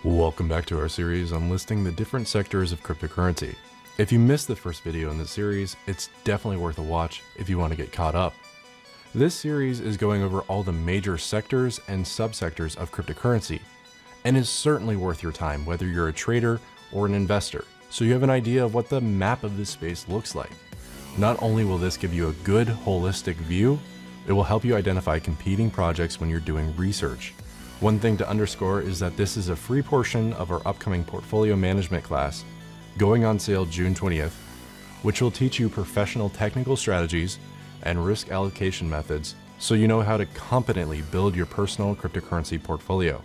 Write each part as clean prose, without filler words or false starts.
Welcome back to our series on listing the different sectors of cryptocurrency. If you missed the first video in this series, it's definitely worth a watch if you want to get caught up. This series is going over all the major sectors and subsectors of cryptocurrency, and is certainly worth your time whether you're a trader or an investor, so you have an idea of what the map of this space looks like. Not only will this give you a good holistic view, it will help you identify competing projects when you're doing research. One thing to underscore is that this is a free portion of our upcoming portfolio management class going on sale June 20th, which will teach you professional technical strategies and risk allocation methods so you know how to competently build your personal cryptocurrency portfolio.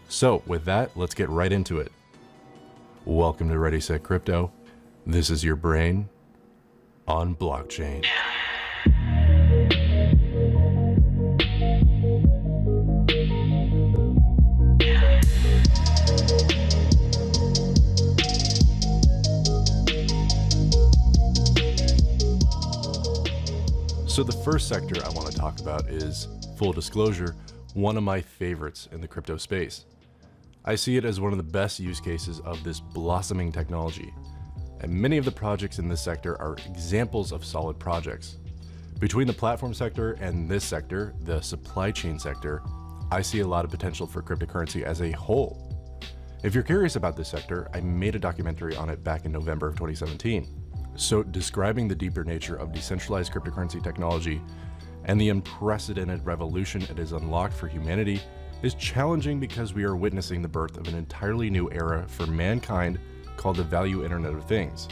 So with that, let's get right into it. Welcome to Ready Set Crypto. This is your brain on blockchain. So the first sector I want to talk about is, full disclosure, one of my favorites in the crypto space. I see it as one of the best use cases of this blossoming technology, and many of the projects in this sector are examples of solid projects. Between the platform sector and this sector, the supply chain sector, I see a lot of potential for cryptocurrency as a whole. If you're curious about this sector, I made a documentary on it back in November of 2017. So describing the deeper nature of decentralized cryptocurrency technology and the unprecedented revolution it has unlocked for humanity is challenging because we are witnessing the birth of an entirely new era for mankind called the Value Internet of Things.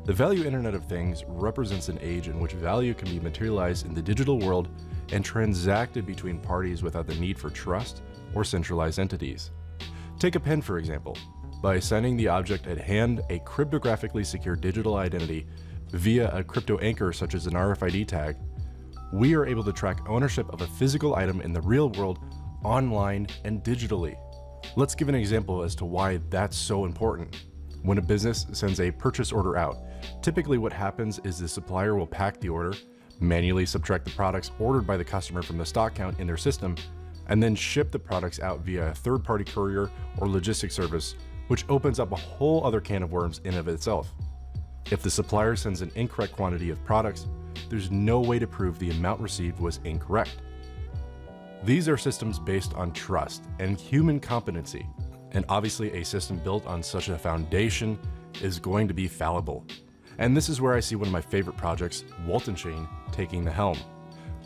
The Value Internet of Things represents an age in which value can be materialized in the digital world and transacted between parties without the need for trust or centralized entities. Take a pen, for example. By assigning the object at hand a cryptographically secure digital identity via a crypto anchor such as an RFID tag, we are able to track ownership of a physical item in the real world, online and digitally. Let's give an example as to why that's so important. When a business sends a purchase order out, typically what happens is the supplier will pack the order, manually subtract the products ordered by the customer from the stock count in their system, and then ship the products out via a third-party courier or logistics service, which opens up a whole other can of worms in of itself. If the supplier sends an incorrect quantity of products, there's no way to prove the amount received was incorrect. These are systems based on trust and human competency, and obviously a system built on such a foundation is going to be fallible. And this is where I see one of my favorite projects, Walton Chain, taking the helm.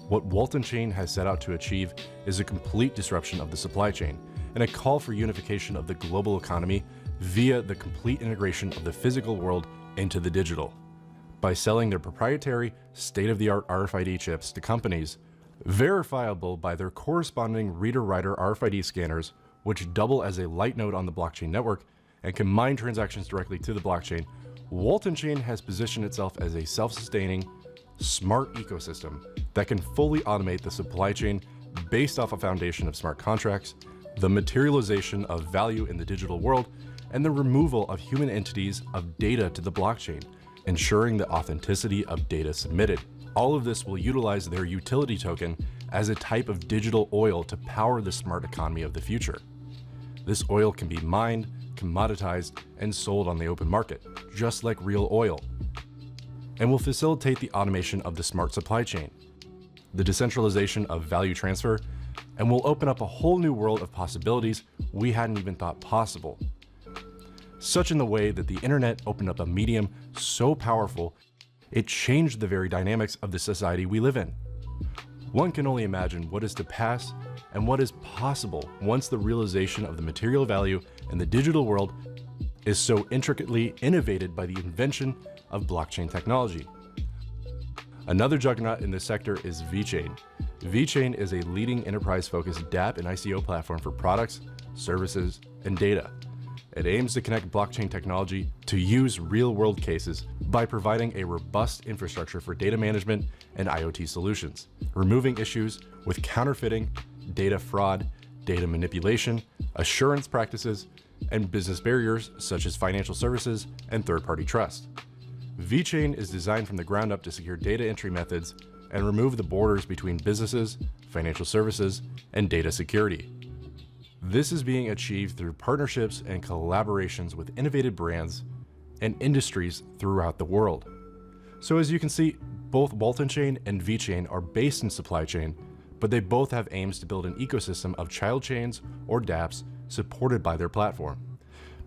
What Walton Chain has set out to achieve is a complete disruption of the supply chain and a call for unification of the global economy via the complete integration of the physical world into the digital. By selling their proprietary, state-of-the-art RFID chips to companies, verifiable by their corresponding reader-writer RFID scanners, which double as a light node on the blockchain network and can mine transactions directly to the blockchain, Walton Chain has positioned itself as a self-sustaining, smart ecosystem that can fully automate the supply chain based off a foundation of smart contracts, the materialization of value in the digital world, and the removal of human entities of data to the blockchain, ensuring the authenticity of data submitted. All of this will utilize their utility token as a type of digital oil to power the smart economy of the future. This oil can be mined, commoditized, and sold on the open market, just like real oil, and will facilitate the automation of the smart supply chain, the decentralization of value transfer, and will open up a whole new world of possibilities we hadn't even thought possible. Such in the way that the internet opened up a medium so powerful, it changed the very dynamics of the society we live in. One can only imagine what is to pass and what is possible once the realization of the material value in the digital world is so intricately innovated by the invention of blockchain technology. Another juggernaut in this sector is VeChain. VeChain is a leading enterprise-focused dApp and ICO platform for products, services, and data. It aims to connect blockchain technology to use real-world cases by providing a robust infrastructure for data management and IoT solutions, removing issues with counterfeiting, data fraud, data manipulation, assurance practices, and business barriers such as financial services and third-party trust. VeChain is designed from the ground up to secure data entry methods and remove the borders between businesses, financial services, and data security. This is being achieved through partnerships and collaborations with innovative brands and industries throughout the world. So as you can see, both Walton Chain and VeChain are based in supply chain, but they both have aims to build an ecosystem of child chains or dApps supported by their platform.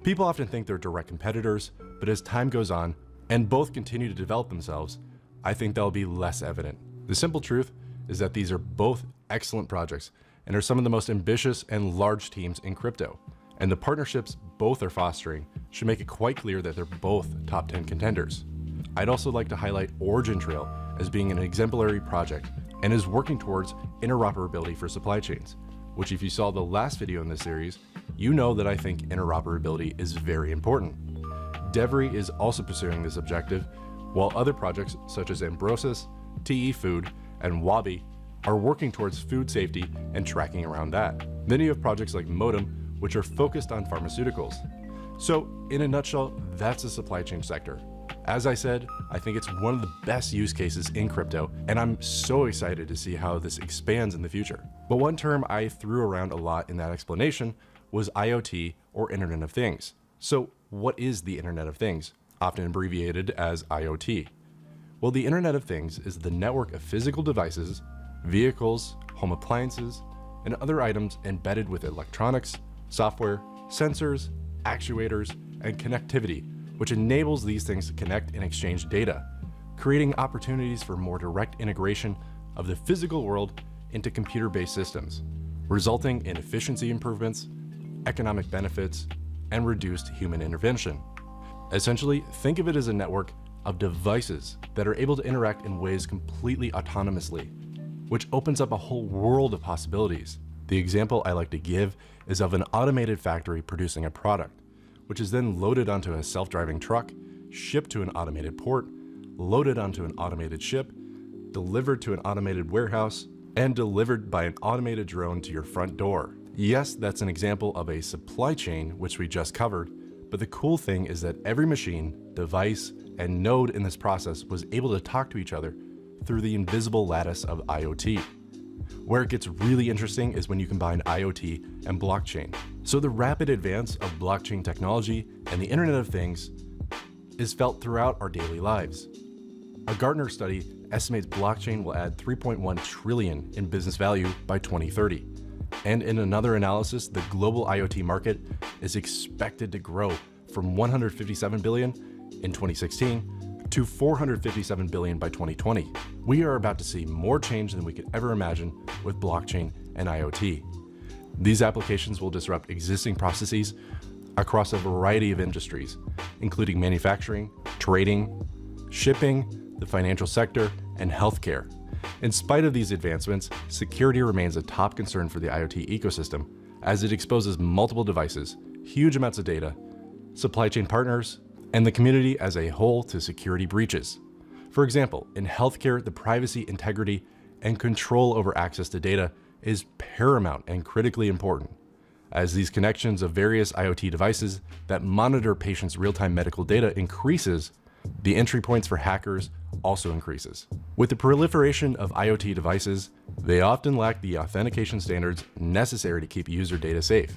People often think they're direct competitors, but as time goes on and both continue to develop themselves, I think that'll be less evident. The simple truth is that these are both excellent projects and are some of the most ambitious and large teams in crypto. And the partnerships both are fostering should make it quite clear that they're both top 10 contenders. I'd also like to highlight Origin Trail as being an exemplary project and is working towards interoperability for supply chains, which if you saw the last video in this series, you know that I think interoperability is very important. Devery is also pursuing this objective, while other projects such as Ambrosis, TE Food, and Wabi are working towards food safety and tracking around that. Then you have projects like Modem, which are focused on pharmaceuticals. So in a nutshell, that's the supply chain sector. As I said, I think it's one of the best use cases in crypto, and I'm so excited to see how this expands in the future. But one term I threw around a lot in that explanation was IoT, or Internet of Things. So what is the Internet of Things, often abbreviated as IoT? Well, the Internet of Things is the network of physical devices, vehicles, home appliances, and other items embedded with electronics, software, sensors, actuators, and connectivity, which enables these things to connect and exchange data, creating opportunities for more direct integration of the physical world into computer-based systems, resulting in efficiency improvements, economic benefits, and reduced human intervention. Essentially, think of it as a network of devices that are able to interact in ways completely autonomously, which opens up a whole world of possibilities. The example I like to give is of an automated factory producing a product, which is then loaded onto a self-driving truck, shipped to an automated port, loaded onto an automated ship, delivered to an automated warehouse, and delivered by an automated drone to your front door. Yes, that's an example of a supply chain, which we just covered, but the cool thing is that every machine, device, and node in this process was able to talk to each other through the invisible lattice of IoT. Where it gets really interesting is when you combine IoT and blockchain. So the rapid advance of blockchain technology and the Internet of Things is felt throughout our daily lives. A Gartner study estimates blockchain will add 3.1 trillion in business value by 2030. And in another analysis, the global IoT market is expected to grow from 157 billion in 2016 to 457 billion by 2020. We are about to see more change than we could ever imagine with blockchain and IoT. These applications will disrupt existing processes across a variety of industries, including manufacturing, trading, shipping, the financial sector, and healthcare. In spite of these advancements, security remains a top concern for the IoT ecosystem as it exposes multiple devices, huge amounts of data, supply chain partners, and the community as a whole to security breaches. For example, in healthcare, the privacy, integrity, and control over access to data is paramount and critically important, as these connections of various IoT devices that monitor patients' real-time medical data increases, the entry points for hackers also increases. With the proliferation of IoT devices, they often lack the authentication standards necessary to keep user data safe.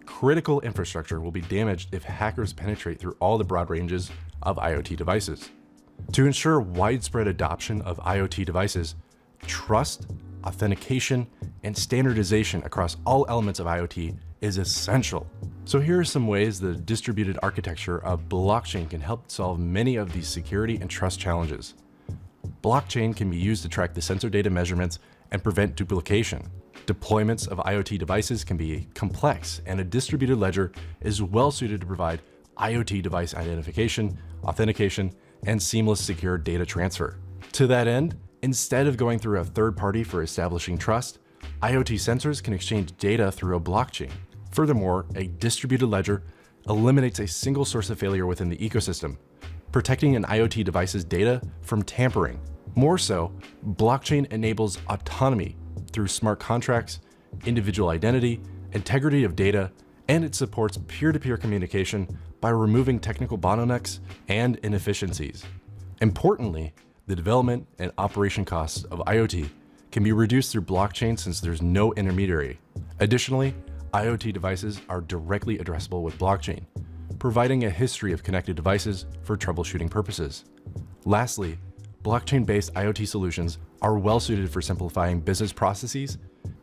Critical infrastructure will be damaged if hackers penetrate through all the broad ranges of IoT devices. To ensure widespread adoption of IoT devices, trust, authentication, and standardization across all elements of IoT is essential. So here are some ways the distributed architecture of blockchain can help solve many of these security and trust challenges. Blockchain can be used to track the sensor data measurements and prevent duplication. Deployments of IoT devices can be complex, and a distributed ledger is well suited to provide IoT device identification, authentication, and seamless secure data transfer. To that end, instead of going through a third party for establishing trust, IoT sensors can exchange data through a blockchain. Furthermore, a distributed ledger eliminates a single source of failure within the ecosystem, protecting an IoT device's data from tampering. More so, blockchain enables autonomy through smart contracts, individual identity, integrity of data, and it supports peer-to-peer communication by removing technical bottlenecks and inefficiencies. Importantly, the development and operation costs of IoT can be reduced through blockchain since there's no intermediary. Additionally, IoT devices are directly addressable with blockchain, providing a history of connected devices for troubleshooting purposes. Lastly, blockchain-based IoT solutions are well-suited for simplifying business processes,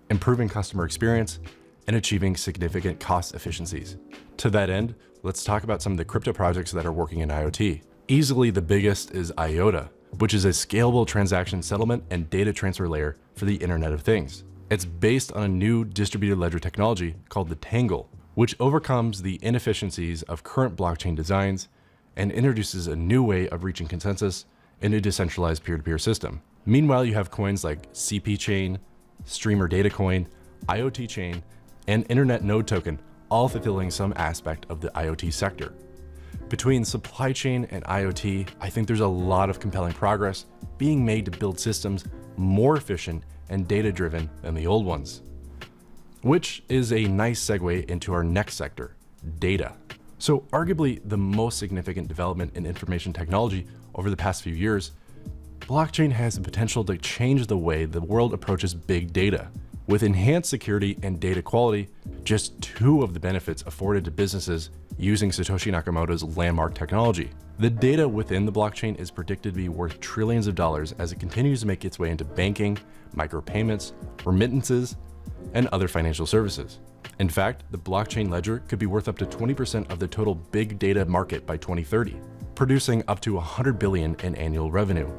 improving customer experience, and achieving significant cost efficiencies. To that end, let's talk about some of the crypto projects that are working in IoT. Easily the biggest is Iota, which is a scalable transaction settlement and data transfer layer for the Internet of Things. It's based on a new distributed ledger technology called the Tangle, which overcomes the inefficiencies of current blockchain designs and introduces a new way of reaching consensus in a decentralized peer-to-peer system. Meanwhile, you have coins like CP Chain, Streamer Data Coin, IoT Chain, and Internet Node Token, all fulfilling some aspect of the IoT sector. Between supply chain and IoT, I think there's a lot of compelling progress being made to build systems more efficient and data-driven than the old ones. Which is a nice segue into our next sector, data. So arguably the most significant development in information technology over the past few years, blockchain has the potential to change the way the world approaches big data. With enhanced security and data quality, just two of the benefits afforded to businesses using Satoshi Nakamoto's landmark technology. The data within the blockchain is predicted to be worth trillions of dollars as it continues to make its way into banking, micropayments, remittances, and other financial services. In fact, the blockchain ledger could be worth up to 20% of the total big data market by 2030, producing up to $100 billion in annual revenue.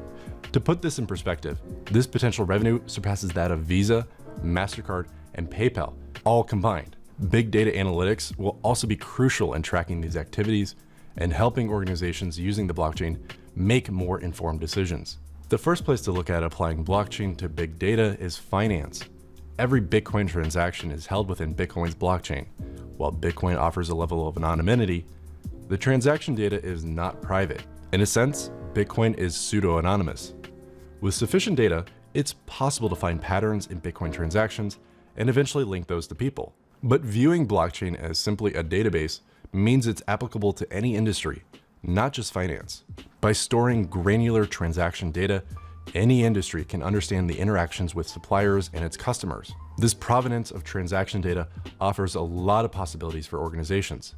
To put this in perspective, this potential revenue surpasses that of Visa, MasterCard, and PayPal, all combined. Big data analytics will also be crucial in tracking these activities and helping organizations using the blockchain make more informed decisions. The first place to look at applying blockchain to big data is finance. Every Bitcoin transaction is held within Bitcoin's blockchain. While Bitcoin offers a level of anonymity, the transaction data is not private. In a sense, Bitcoin is pseudo-anonymous. With sufficient data, it's possible to find patterns in Bitcoin transactions and eventually link those to people. But viewing blockchain as simply a database means it's applicable to any industry, not just finance. By storing granular transaction data, any industry can understand the interactions with suppliers and its customers. This provenance of transaction data offers a lot of possibilities for organizations.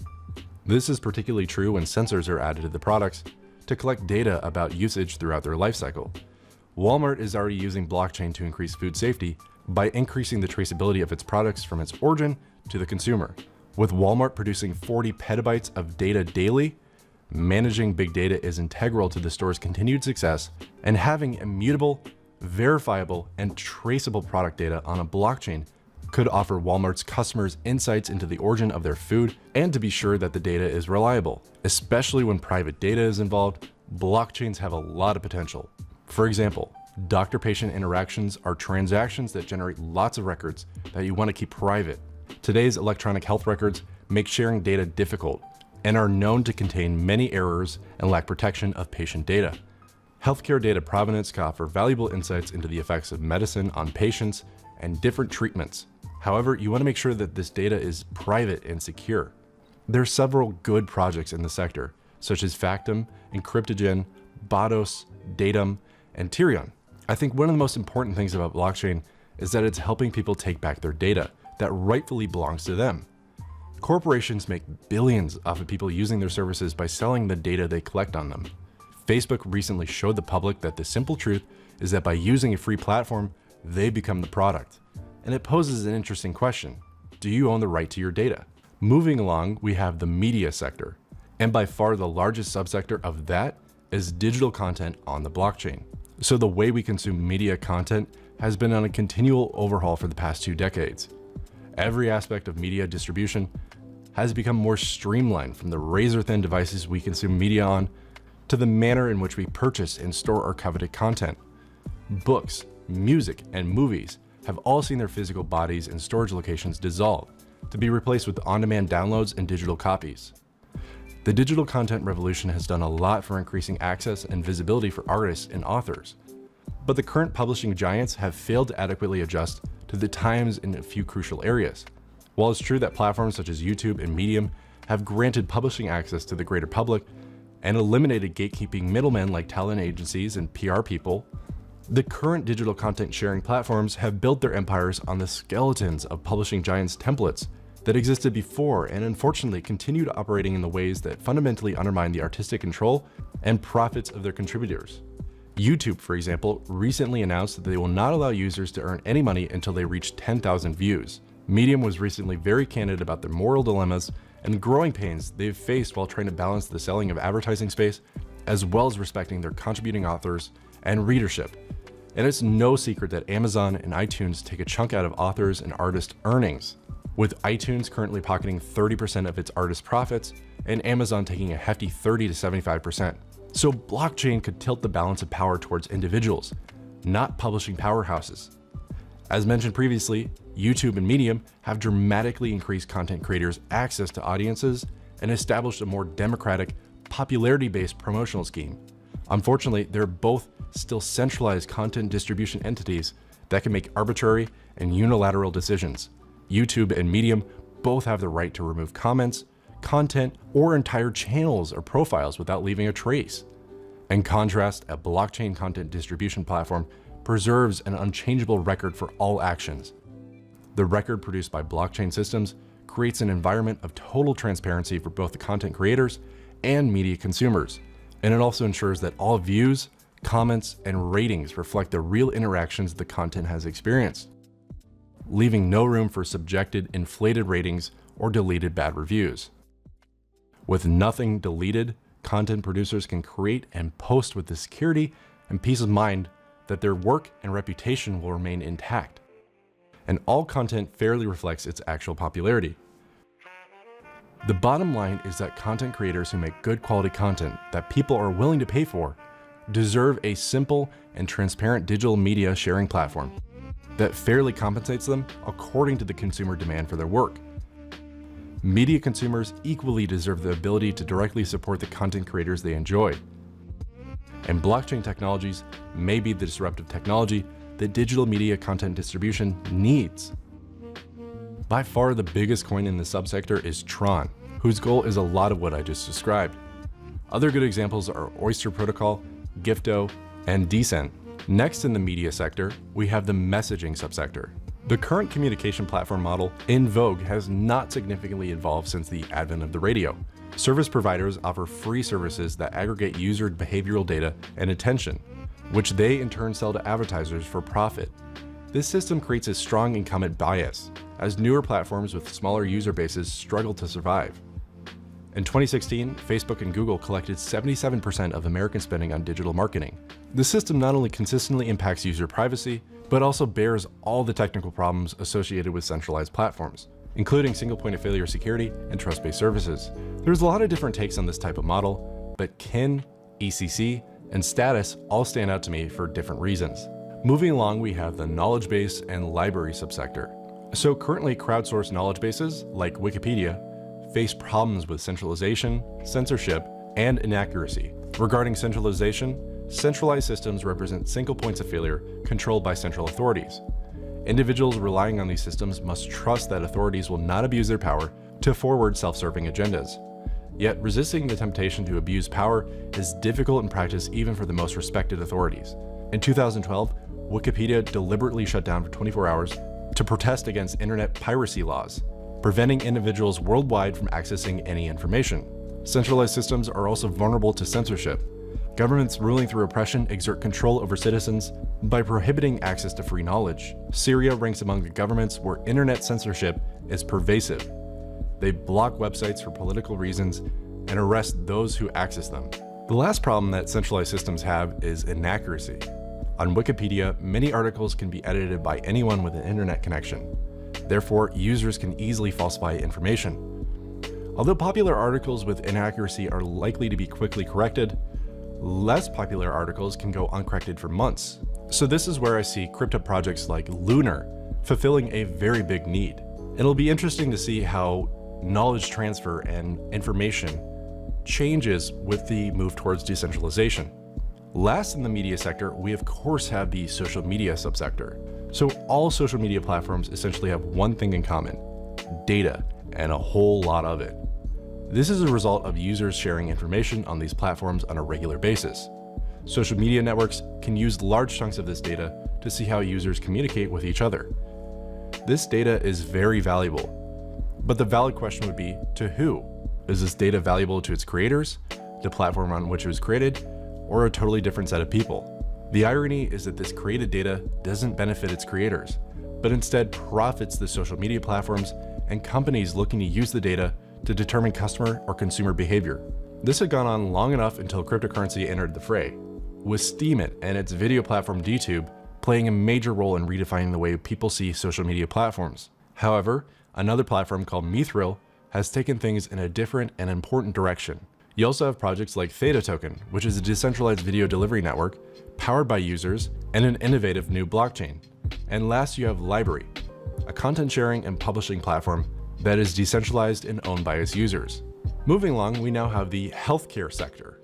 This is particularly true when sensors are added to the products to collect data about usage throughout their life cycle. Walmart is already using blockchain to increase food safety by increasing the traceability of its products from its origin to the consumer. With Walmart producing 40 petabytes of data daily, managing big data is integral to the store's continued success, and having immutable, verifiable, and traceable product data on a blockchain could offer Walmart's customers insights into the origin of their food and to be sure that the data is reliable. Especially when private data is involved, blockchains have a lot of potential. For example, doctor-patient interactions are transactions that generate lots of records that you want to keep private. Today's electronic health records make sharing data difficult and are known to contain many errors and lack protection of patient data. Healthcare data provenance can offer valuable insights into the effects of medicine on patients and different treatments. However, you want to make sure that this data is private and secure. There are several good projects in the sector, such as Factum, Encryptogen, Bodos, Datum, and Tyrion. I think one of the most important things about blockchain is that it's helping people take back their data that rightfully belongs to them. Corporations make billions off of people using their services by selling the data they collect on them. Facebook recently showed the public that the simple truth is that by using a free platform, they become the product. And it poses an interesting question. Do you own the right to your data? Moving along, we have the media sector. And by far the largest subsector of that is digital content on the blockchain. So the way we consume media content has been on a continual overhaul for the past 2 decades. Every aspect of media distribution has become more streamlined, from the razor-thin devices we consume media on to the manner in which we purchase and store our coveted content. Books, music, and movies have all seen their physical bodies and storage locations dissolve to be replaced with on-demand downloads and digital copies. The digital content revolution has done a lot for increasing access and visibility for artists and authors, but the current publishing giants have failed to adequately adjust to the times in a few crucial areas. While it's true that platforms such as YouTube and Medium have granted publishing access to the greater public and eliminated gatekeeping middlemen like talent agencies and PR people, the current digital content sharing platforms have built their empires on the skeletons of publishing giants' templates that existed before and unfortunately continued operating in the ways that fundamentally undermine the artistic control and profits of their contributors. YouTube, for example, recently announced that they will not allow users to earn any money until they reach 10,000 views. Medium was recently very candid about their moral dilemmas and the growing pains they've faced while trying to balance the selling of advertising space, as well as respecting their contributing authors and readership. And it's no secret that Amazon and iTunes take a chunk out of authors and artists' earnings, with iTunes currently pocketing 30% of its artist profits and Amazon taking a hefty 30 to 75%. So blockchain could tilt the balance of power towards individuals, not publishing powerhouses. As mentioned previously, YouTube and Medium have dramatically increased content creators' access to audiences and established a more democratic, popularity-based promotional scheme. Unfortunately, they're both still centralized content distribution entities that can make arbitrary and unilateral decisions. YouTube and Medium both have the right to remove comments, content, or entire channels or profiles without leaving a trace. In contrast, a blockchain content distribution platform preserves an unchangeable record for all actions. The record produced by blockchain systems creates an environment of total transparency for both the content creators and media consumers, and it also ensures that all views, comments, and ratings reflect the real interactions the content has experienced, leaving no room for subjected, inflated ratings or deleted bad reviews. With nothing deleted, content producers can create and post with the security and peace of mind that their work and reputation will remain intact, and all content fairly reflects its actual popularity. The bottom line is that content creators who make good quality content that people are willing to pay for deserve a simple and transparent digital media sharing platform that fairly compensates them according to the consumer demand for their work. Media consumers equally deserve the ability to directly support the content creators they enjoy. And blockchain technologies may be the disruptive technology that digital media content distribution needs. By far the biggest coin in the subsector is Tron, whose goal is a lot of what I just described. Other good examples are Oyster Protocol, Gifto, and Decent. Next in the media sector, we have the messaging subsector. The current communication platform model in vogue has not significantly evolved since the advent of the radio. Service providers offer free services that aggregate user behavioral data and attention, which they in turn sell to advertisers for profit. This system creates a strong incumbent bias, as newer platforms with smaller user bases struggle to survive. In 2016, Facebook and Google collected 77% of American spending on digital marketing. The system not only consistently impacts user privacy, but also bears all the technical problems associated with centralized platforms, including single point of failure security and trust-based services. There's a lot of different takes on this type of model, but kin, ECC, and status all stand out to me for different reasons. Moving along, we have the knowledge base and library subsector. So currently crowdsourced knowledge bases like Wikipedia face problems with centralization, censorship, and inaccuracy. Regarding centralization, centralized systems represent single points of failure controlled by central authorities. Individuals relying on these systems must trust that authorities will not abuse their power to forward self-serving agendas. Yet resisting the temptation to abuse power is difficult in practice even for the most respected authorities. In 2012, Wikipedia deliberately shut down for 24 hours to protest against internet piracy laws, preventing individuals worldwide from accessing any information. Centralized systems are also vulnerable to censorship. Governments ruling through oppression exert control over citizens by prohibiting access to free knowledge. Syria ranks among the governments where internet censorship is pervasive. They block websites for political reasons and arrest those who access them. The last problem that centralized systems have is inaccuracy. On Wikipedia, many articles can be edited by anyone with an internet connection. Therefore, users can easily falsify information. Although popular articles with inaccuracy are likely to be quickly corrected, less popular articles can go uncorrected for months. So this is where I see crypto projects like Lunar fulfilling a very big need. It'll be interesting to see how knowledge transfer and information changes with the move towards decentralization. Last in the media sector, we of course have the social media subsector. So all social media platforms essentially have one thing in common: data, and a whole lot of it. This is a result of users sharing information on these platforms on a regular basis. Social media networks can use large chunks of this data to see how users communicate with each other. This data is very valuable. But the valid question would be, to who? Is this data valuable to its creators, the platform on which it was created, or a totally different set of people? The irony is that this created data doesn't benefit its creators, but instead profits the social media platforms and companies looking to use the data to determine customer or consumer behavior. This had gone on long enough until cryptocurrency entered the fray, with Steemit and its video platform DTube playing a major role in redefining the way people see social media platforms. However, another platform called Mithril has taken things in a different and important direction. You also have projects like Theta Token, which is a decentralized video delivery network powered by users and an innovative new blockchain. And last, you have Library, a content sharing and publishing platform that is decentralized and owned by its users. Moving along, we now have the healthcare sector.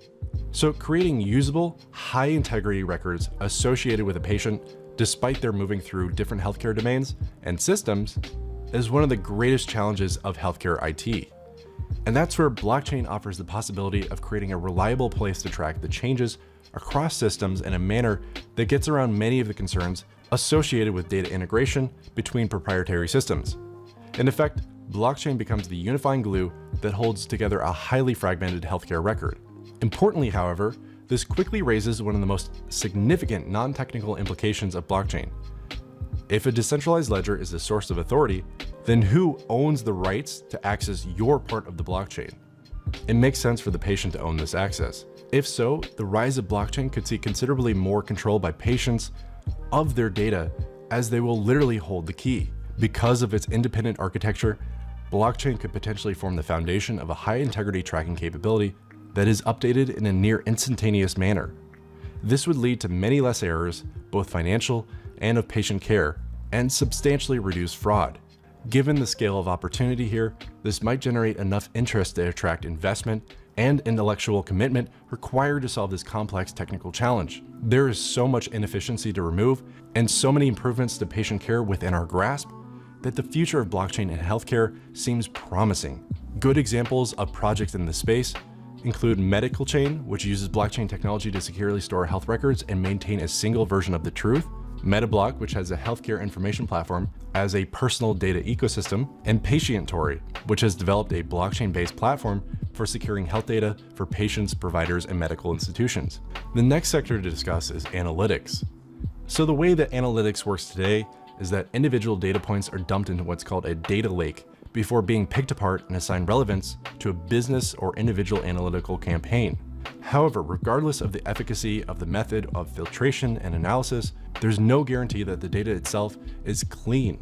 So creating usable, high-integrity records associated with a patient, despite their moving through different healthcare domains and systems, is one of the greatest challenges of healthcare IT. And that's where blockchain offers the possibility of creating a reliable place to track the changes across systems in a manner that gets around many of the concerns associated with data integration between proprietary systems. In effect, blockchain becomes the unifying glue that holds together a highly fragmented healthcare record. Importantly, however, this quickly raises one of the most significant non-technical implications of blockchain. If a decentralized ledger is the source of authority, then who owns the rights to access your part of the blockchain? It makes sense for the patient to own this access. If so, the rise of blockchain could see considerably more control by patients of their data, as they will literally hold the key. Because of its independent architecture, blockchain could potentially form the foundation of a high-integrity tracking capability that is updated in a near instantaneous manner. This would lead to many less errors, both financial and of patient care, and substantially reduce fraud. Given the scale of opportunity here, this might generate enough interest to attract investment and intellectual commitment required to solve this complex technical challenge. There is so much inefficiency to remove and so many improvements to patient care within our grasp that the future of blockchain in healthcare seems promising. Good examples of projects in this space include Medical Chain, which uses blockchain technology to securely store health records and maintain a single version of the truth, Metablock, which has a healthcare information platform as a personal data ecosystem, and Patientory, which has developed a blockchain-based platform for securing health data for patients, providers, and medical institutions. The next sector to discuss is analytics. So the way that analytics works today is that individual data points are dumped into what's called a data lake before being picked apart and assigned relevance to a business or individual analytical campaign. However, regardless of the efficacy of the method of filtration and analysis, there's no guarantee that the data itself is clean.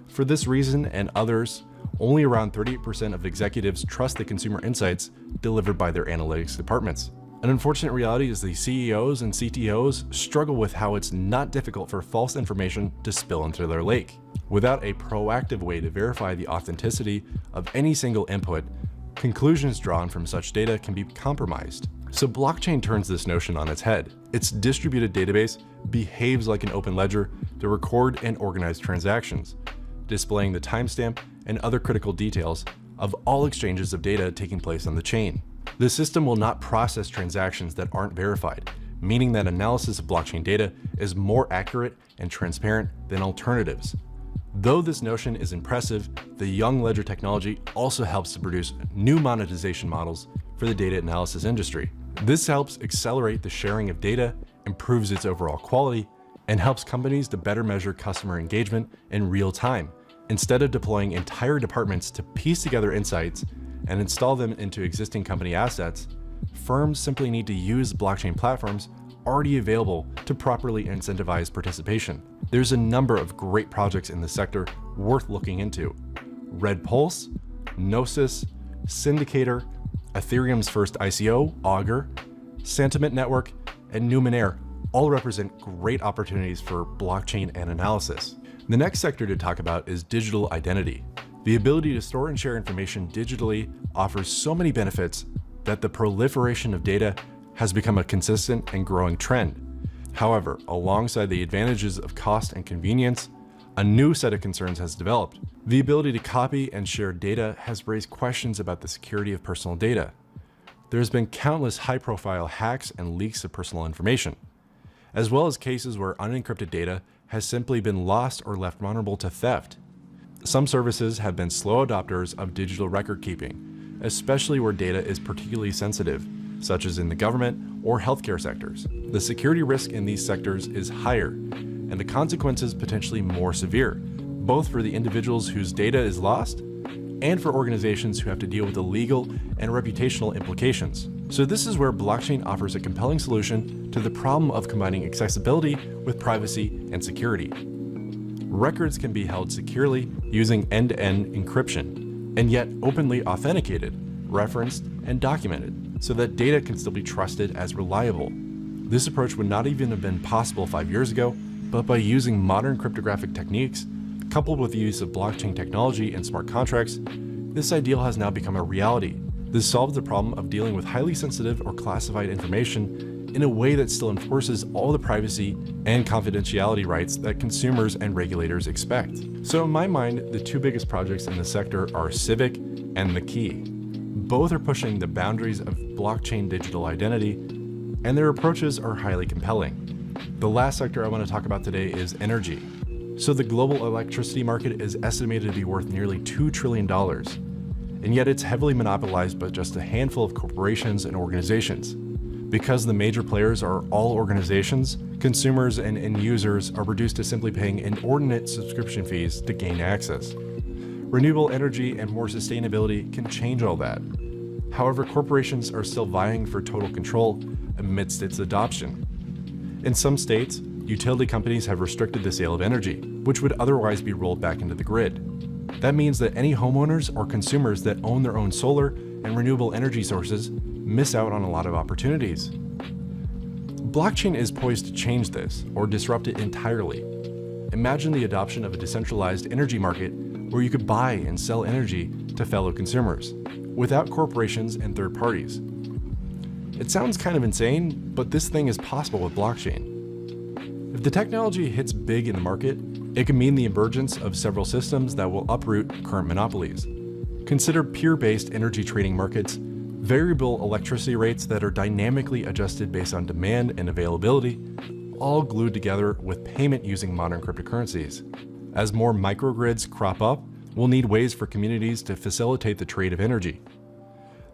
For this reason and others, only around 38% of executives trust the consumer insights delivered by their analytics departments. An unfortunate reality is the CEOs and CTOs struggle with how it's not difficult for false information to spill into their lake. Without a proactive way to verify the authenticity of any single input, conclusions drawn from such data can be compromised. So blockchain turns this notion on its head. Its distributed database behaves like an open ledger to record and organize transactions, displaying the timestamp and other critical details of all exchanges of data taking place on the chain. The system will not process transactions that aren't verified, meaning that analysis of blockchain data is more accurate and transparent than alternatives. Though this notion is impressive, the young ledger technology also helps to produce new monetization models for the data analysis industry. This helps accelerate the sharing of data, improves its overall quality, and helps companies to better measure customer engagement in real time. Instead of deploying entire departments to piece together insights and install them into existing company assets, firms simply need to use blockchain platforms already available to properly incentivize participation. There's a number of great projects in the sector worth looking into. Red Pulse, Gnosis, Syndicator, Ethereum's first ICO, Augur, Sentiment Network, and Numenaire all represent great opportunities for blockchain and analysis. The next sector to talk about is digital identity. The ability to store and share information digitally offers so many benefits that the proliferation of data has become a consistent and growing trend. However, alongside the advantages of cost and convenience, a new set of concerns has developed. The ability to copy and share data has raised questions about the security of personal data. There's been countless high-profile hacks and leaks of personal information, as well as cases where unencrypted data has simply been lost or left vulnerable to theft. Some services have been slow adopters of digital record keeping, especially where data is particularly sensitive, such as in the government or healthcare sectors. The security risk in these sectors is higher, and the consequences potentially more severe, both for the individuals whose data is lost and for organizations who have to deal with the legal and reputational implications. So this is where blockchain offers a compelling solution to the problem of combining accessibility with privacy and security. Records can be held securely using end-to-end encryption, and yet openly authenticated, referenced, and documented, so that data can still be trusted as reliable. This approach would not even have been possible 5 years ago, but by using modern cryptographic techniques, coupled with the use of blockchain technology and smart contracts, this ideal has now become a reality. This solves the problem of dealing with highly sensitive or classified information in a way that still enforces all the privacy and confidentiality rights that consumers and regulators expect. So in my mind, the two biggest projects in the sector are Civic and the Key. Both are pushing the boundaries of blockchain digital identity, and their approaches are highly compelling. The last sector I want to talk about today is energy. So the global electricity market is estimated to be worth nearly $2 trillion, and yet it's heavily monopolized by just a handful of corporations and organizations. Because the major players are all organizations, consumers and end users are reduced to simply paying inordinate subscription fees to gain access. Renewable energy and more sustainability can change all that. However, corporations are still vying for total control amidst its adoption. In some states, utility companies have restricted the sale of energy, which would otherwise be rolled back into the grid. That means that any homeowners or consumers that own their own solar and renewable energy sources miss out on a lot of opportunities. Blockchain is poised to change this or disrupt it entirely. Imagine the adoption of a decentralized energy market where you could buy and sell energy to fellow consumers without corporations and third parties. It sounds kind of insane, but this thing is possible with blockchain. If the technology hits big in the market, it can mean the emergence of several systems that will uproot current monopolies. Consider peer-based energy trading markets, variable electricity rates that are dynamically adjusted based on demand and availability, all glued together with payment using modern cryptocurrencies. As more microgrids crop up, we'll need ways for communities to facilitate the trade of energy.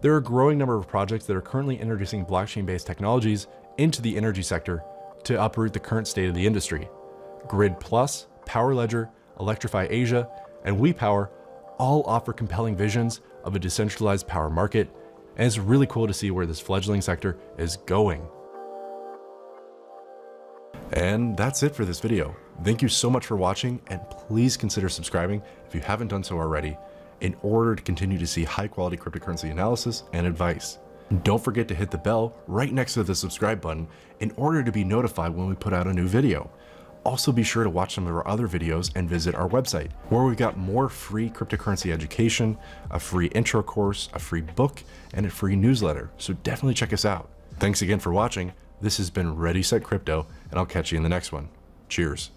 There are a growing number of projects that are currently introducing blockchain-based technologies into the energy sector to uproot the current state of the industry. Grid Plus, Power Ledger, Electrify Asia, and WePower all offer compelling visions of a decentralized power market, and it's really cool to see where this fledgling sector is going. And that's it for this video. Thank you so much for watching, and please consider subscribing if you haven't done so already in order to continue to see high quality cryptocurrency analysis and advice. And don't forget to hit the bell right next to the subscribe button in order to be notified when we put out a new video. Also be sure to watch some of our other videos and visit our website, where we've got more free cryptocurrency education, a free intro course, a free book, and a free newsletter. So definitely check us out. Thanks again for watching. This has been Ready Set Crypto, and I'll catch you in the next one. Cheers.